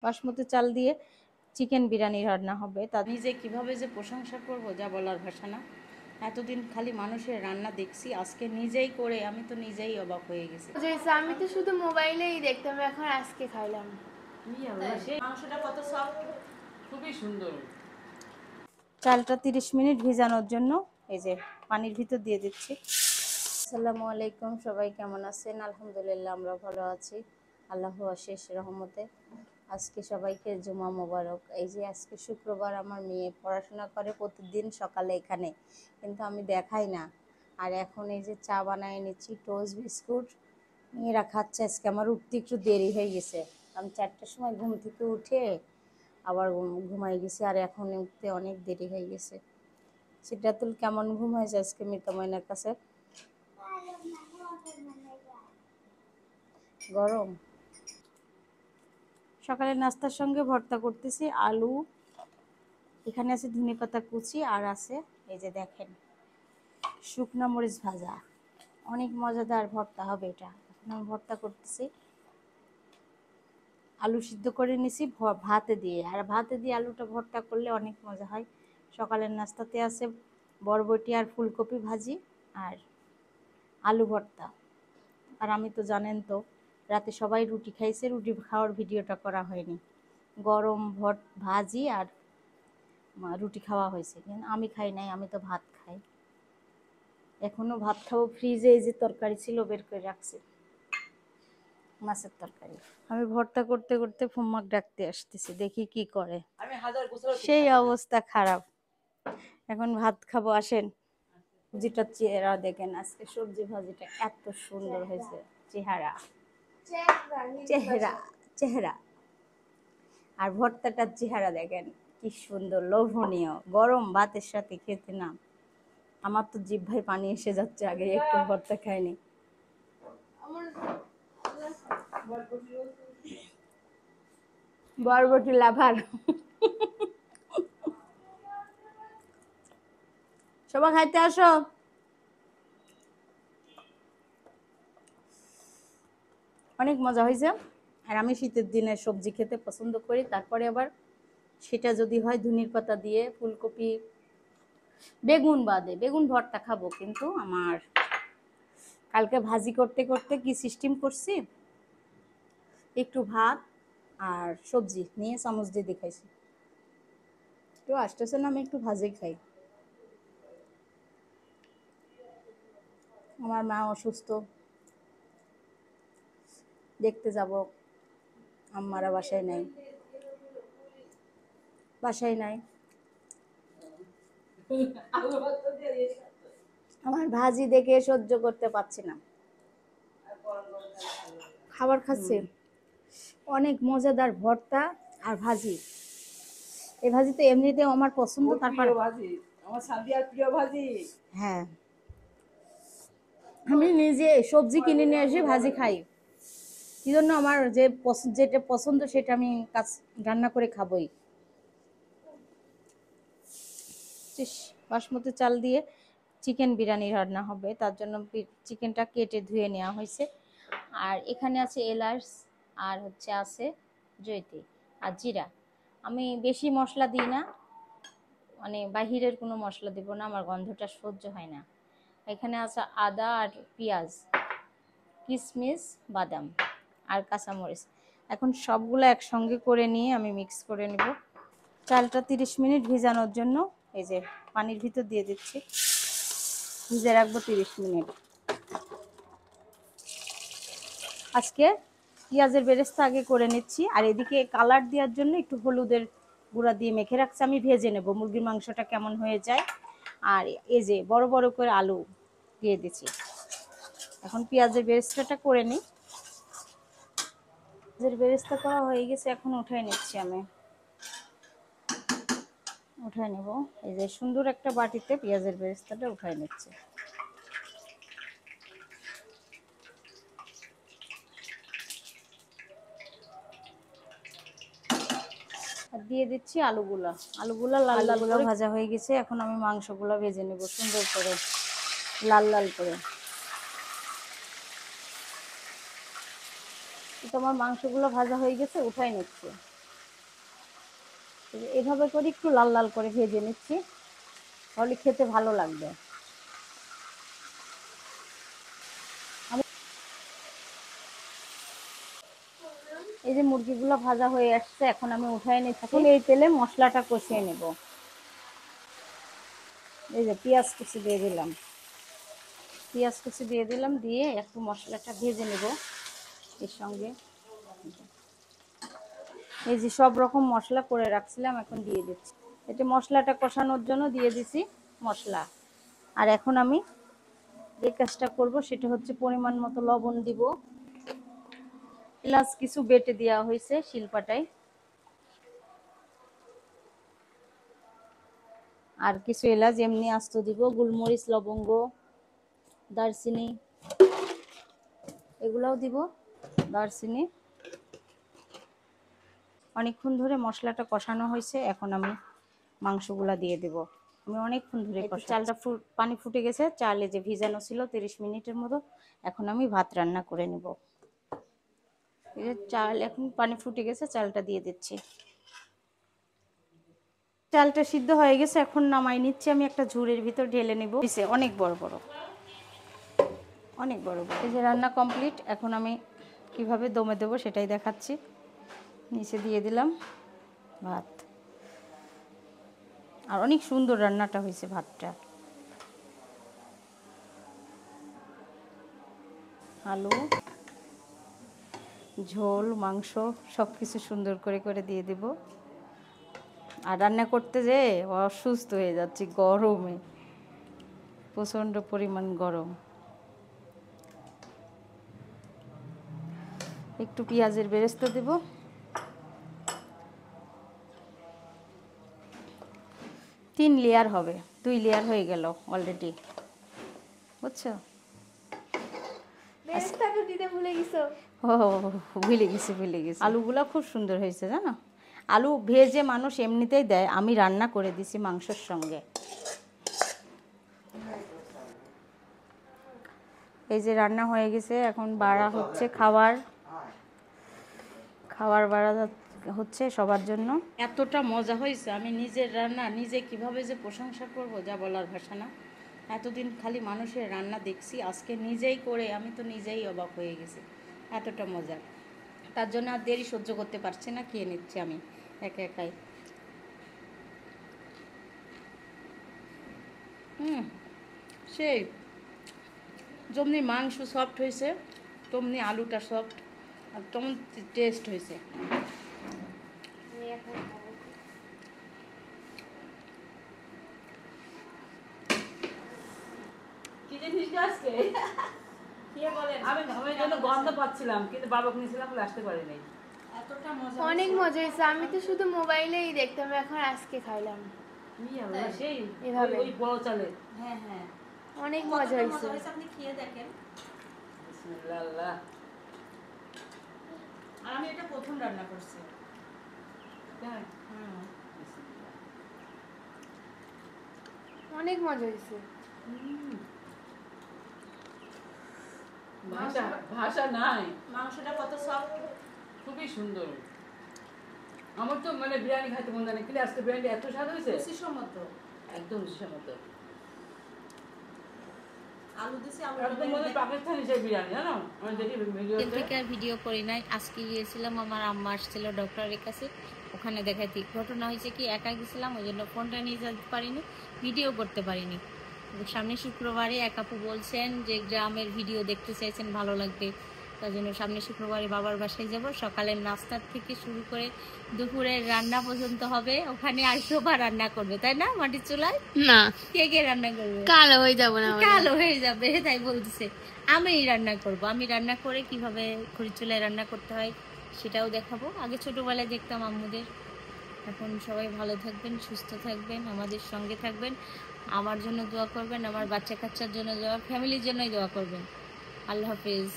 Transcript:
বাসমতি চাল দিয়ে চিকেন বিরিয়ানি রান্না হবে। তা নিজে কিভাবে যে প্রশংসা করব যা বলার ভাষা না। এতদিন খালি মানুষের রান্না দেখছি, আজকে নিজেই করে আমি তো নিজেই অবাক হয়ে গেছি। আমি তো শুধু মোবাইলেই দেখতাম, এখন আজকে খাইলাম। মাংসটা কত সফট, খুবই সুন্দর। চালটা 30 মিনিট ভিজানোর জন্য এই যে পানির ভিতর দিয়ে দিচ্ছি। আসসালামু আলাইকুম, সবাই কেমন আছেন? আলহামদুলিল্লাহ আমরা ভালো আছি, আল্লাহু অশেষ রহমতে। আজকে সবাইকে জুমা মোবারক। এই যে আজকে শুক্রবার, আমার মেয়ে পড়াশোনা করে প্রতিদিন সকালে এখানে, কিন্তু আমি দেখাই না। আর এখন এই যে চা বানায় নিচ্ছি, টোস্ট বিস্কুট মেয়েরা খাচ্ছে। আজকে আমার উঠতে একটু দেরি হয়ে গেছে, আমি 4টার সময় ঘুম থেকে উঠে আবার ঘুমাই গেছি, আর এখন উঠতে অনেক দেরি হয়ে গেছে। সিদ্ধাতুল কেমন ঘুম হয়েছে আজকে মিতা ময়নার কাছে? গরম। সকালে নাস্তার সঙ্গে ভর্তা করতেছি আলু, এখানে আছে ধনেপাতা কুচি, আর আছে এই যে দেখেন শুকনো মরিচ ভাজা। অনেক মজাদার ভর্তা হবে এটা। এখন আমি ভর্তা করতেছি, আলু সিদ্ধ করে নিছি ভাতে দিয়ে, আর ভাতে দিয়ে আলুটা ভর্তা করলে অনেক মজা হয়। সকালের নাস্তাতে আছে বরবটি আর ফুলকপি ভাজি আর আলু ভর্তা। আর আমি তো জানেন তো, রাতে সবাই রুটি খাইছে, রুটি খাওয়ার ভিডিওটা করা হয়নি। গরম ভাজি আর রুটি খাওয়া হয়েছে, কিন্তু আমি খাই নাই, আমি তো ভাত খাই। এখনো ভাত খাবো। ফ্রিজে এই যে তরকারি ছিল বের করে রাখছি, মাছের তরকারি। আমি ভর্তা করতে করতে ফুম্মাক ডাকতে আসতেছি, দেখি কি করে। সেই অবস্থা খারাপ। এখন ভাত খাবো, আসেন। সবজিটার চেহারা দেখেন, আজকে সবজি ভাজিটা এত সুন্দর হয়েছে। চেহারা চেহারা চেহারা আর ভর্তাটার চেহারা দেখেন কি সুন্দর, লোভনীয়। গরম ভাতের সাথে খেতে না, আমার তো জিহ্বায় পানি এসে যাচ্ছে, আগে একটু ভর্তা খাইনি। বরবটি লাভার। সবাই খাইতে আসো। অনেক মজা হয়েছে। আর আমি শীতের দিনে সবজি খেতে পছন্দ করি, তারপরে আবার সেটা যদি হয় ধনির পাতা দিয়ে, ফুলকপি বেগুন বাদে, বেগুন ভর্তা খাবো। কিন্তু আমার কালকে ভাজি করতে করতে কি সিস্টেম করছি, একটু ভাত আর সবজি নিয়ে চামচ দিয়ে দেখাইছি। কেউ আসতেছে না, আমি একটু ভাজি খাই। আমার মা অসুস্থ, দেখতে যাব। আম্মারা বাসায় নাই, বাসায় নাই। আমার ভাজি দেখে সহ্য করতে পারছি না, খাবার খাচ্ছে। অনেক মজাদার ভর্তা আর ভাজি। এই ভাজি তো এমনিতেও আমার পছন্দ, তারপর ভাজি আমার সাদিয়ার প্রিয় ভাজি। হ্যাঁ, আমি নিজে সবজি কিনে নিয়ে এসে ভাজি খাই। কি জন্য, আমার যে যেটা পছন্দ সেটা আমি রান্না করে খাবই। বাসমতি চাল দিয়ে চিকেন বিরিয়ানি রান্না হবে, তার জন্য চিকেনটা কেটে ধুয়ে নেওয়া হয়েছে। আর এখানে আছে এলাচ, আর আছে জৈতি আর জিরা। আমি বেশি মশলা দিই না, মানে বাহিরের কোনো মশলা দিব না, আমার গন্ধটা সহ্য হয় না। এখানে আছে আদা আর পেঁয়াজ, কিশমিশ, বাদাম আর কাঁচামরিচ। এখন সবগুলো একসঙ্গে করে নিয়ে আমি মিক্স করে নেব। চালটা 30 মিনিট ভিজানোর জন্য এই যে পানির ভিতর দিয়ে দিচ্ছি, ভিজে রাখবো 30 মিনিট। আজকে পেঁয়াজের বেরেস্তা আগে করে নিচ্ছি, আর এদিকে কালার দেওয়ার জন্য একটু হলুদের গুঁড়া দিয়ে মেখে রাখছি। আমি ভেজে নেব মুরগির মাংসটা কেমন হয়ে যায়। আর এই যে বড় বড় করে আলু দিয়ে দিচ্ছি। এখন পেঁয়াজের বেরেস্তাটা করে নিই। পেঁয়াজের বেরেস্তা করা হয়ে গেছে, এখন উঠাই নিচ্ছি। আমি উঠাই নেব, এই যে সুন্দর একটা বাটিতে পেঁয়াজের বেরেস্তাটা উঠাই নিচ্ছি। আর দিয়ে দিচ্ছি আলুগুলা। লাল লাল করে ভাজা হয়ে গেছে, এখন আমি মাংসগুলো ভেজে নেব সুন্দর করে, লাল লাল করে। তো আমার মাংসগুলো ভাজা হয়ে গেছে, উঠাই নিচ্ছি। এভাবে করে একটু লাল লাল করে ভেজে নিচ্ছি, তাহলে খেতে ভালো লাগবে। এই যে মুরগিগুলো ভাজা হয়ে আসছে, এখন আমি উঠাই নিচ্ছি। এখন এই তেলে মশলাটা কষিয়ে নেব। এই যে পেঁয়াজ কুচি দিয়ে দিলাম, দিয়ে একটু মশলাটা ভেজে নেব এর সঙ্গে। এই যে সব রকম মশলা করে রাখছিলাম, এখন দিয়ে দিচ্ছি। এটা মশলাটা কষানোর জন্য দিয়ে দিছি মশলা। আর এখন আমি যে কাজটা করব সেটা হচ্ছে পরিমাণ মতো লবণ দিব। এলাচ কিছু বেটে দেওয়া হয়েছে শিলপাটায়, আর কিছু এলাচ এমনি আস্ত দিব, গোলমরিচ, লবঙ্গ, দারচিনি এগুলাও দিব, দারচিনি। অনেকক্ষণ ধরে মশলাটা কষানো হয়েছে, এখন আমি মাংসগুলা দিয়ে দেব। আমি অনেকক্ষণ ধরে চালটা পানি ফুটে গেছে, চালে যে ভিজানো ছিল 30 মিনিটের মতো, এখন আমি ভাত রান্না করে নেব। এই যে চাল এখন পানি ফুটে গেছে, চালটা দিয়ে দিচ্ছি। চালটা সিদ্ধ হয়ে গেছে, এখন নামাই নিচ্ছি। আমি একটা ঝুড়ির ভিতর ঢেলে নেব। অনেক বড় বড়, অনেক বড় বড়। এই যে রান্না কমপ্লিট, এখন আমি কিভাবে দমে দেবো সেটাই দেখাচ্ছি। নিচে দিয়ে দিলাম ভাত, আর অনেক সুন্দর রান্নাটা হয়েছে ভাতটা। আলু, ঝোল, মাংস সব কিছু সুন্দর করে করে দিয়ে দেব। আর রান্না করতে যেয়ে অসুস্থ হয়ে যাচ্ছি গরমে, প্রচণ্ড পরিমাণ গরম। একটু পেঁয়াজের বেরেস্তা দেব। 3 লেয়ার হবে, 2 লেয়ার হয়ে গেল অলরেডি, বুঝছো? বেরেস্তাটা দিতে ভুলে গেছো? ও ভুলে গেছি। আলুগুলো খুব সুন্দর হয়েছে জানো। আলু ভেজে মানুষ এমনিতেই দেয়, আমি রান্না করে দিছি মাংসের সঙ্গে। এই যে রান্না হয়ে গেছে, এখন বাড়া হচ্ছে খাবার বাড়া হচ্ছে সবার জন্য। এতটা মজা হয়েছে, আমি নিজের রান্না নিজে কিভাবে যে প্রশংসা করব যা বলার ভাষা না। এতদিন খালি মানুষের রান্না দেখছি, আজকে নিজেই করে আমি তো নিজেই অবাক হয়ে গেছি, এতটা মজা। তার জন্য আর দেরি সহ্য করতে পারছি না, খেয়ে নিচ্ছি আমি একা একাই। সেই যেমনি মাংস সফট হয়েছে, তেমনি আলুটা সফট, আর তেমন টেস্ট হয়েছে। কি জিনিস আজকে আমি জন্য গন্ধ পাচ্ছিলাম, কিন্তু বাবাকে নিয়েছিলাম বলে আসতে পারি নাই। এতটা মজা, অনেক মজা হয়েছে। আমি তো শুধু মোবাইলেই দেখতাম, এখন আজকে খাইলাম সেই এভাবে। ওই বড় চালে। হ্যাঁ হ্যাঁ, অনেক মজা হয়েছে। আপনি খেয়ে দেখেন। বিসমিল্লাহ। আর আমি এটা প্রথম রান্না করছি। অনেক মজা হয়েছে। ভাষা নাই, মাংসটা কত সফট, খুবই সুন্দর। আমার তো মানে বিরিয়ানি খাইতে মন জানে, কিন্তু আজকে বিরিয়ানি এত স্বাদ হয়েছে, সুসম্মত, একদম সুসম্মত। আলু দিছি, আলু একদম মনে পাকিস্তানি সেই বিরিয়ানি জানো। আমি দেখি ভিডিওতে ভিডিও করি নাই, আজকে গিয়েছিলাম, আমার আম্মা আসছিল ডক্টরের কাছে, ওখানে দেখাইতে। ঘটনা হয়েছে কি, একা গেছিলাম, ওই জন্য ফোনটা নিয়ে যেতে পারিনি, ভিডিও করতে পারিনি। সামনে শুক্রবারে এক আপু বলছেন যে গ্রামের ভিডিও দেখতে চাইছেন, ভালো লাগবে, তার জন্য সামনে শুক্রবারে বাবার বাসায় যাব। সকালের নাস্তার থেকে শুরু করে দুপুরের রান্না পর্যন্ত হবে, ওখানে আর শোভা রান্না করবে, তাই না? মাটির চুলায় না, কে রান্না করবে? কালো হয়ে যাবো না, কালো হয়ে যাবে, তাই বলতেছে। আমি রান্না করব, আমি রান্না করে কিভাবে খড়ি চুলায় রান্না করতে হয় সেটাও দেখাবো। আগে ছোটবেলায় দেখতাম আম্মুদের। এখন সবাই ভালো থাকবেন, সুস্থ থাকবেন, আমাদের সঙ্গে থাকবেন, আমার জন্য দোয়া করবেন, আমার বাচ্চা কাচ্চার জন্য দোয়া, ফ্যামিলির জন্যই দোয়া করবেন। আল্লাহ হাফেজ।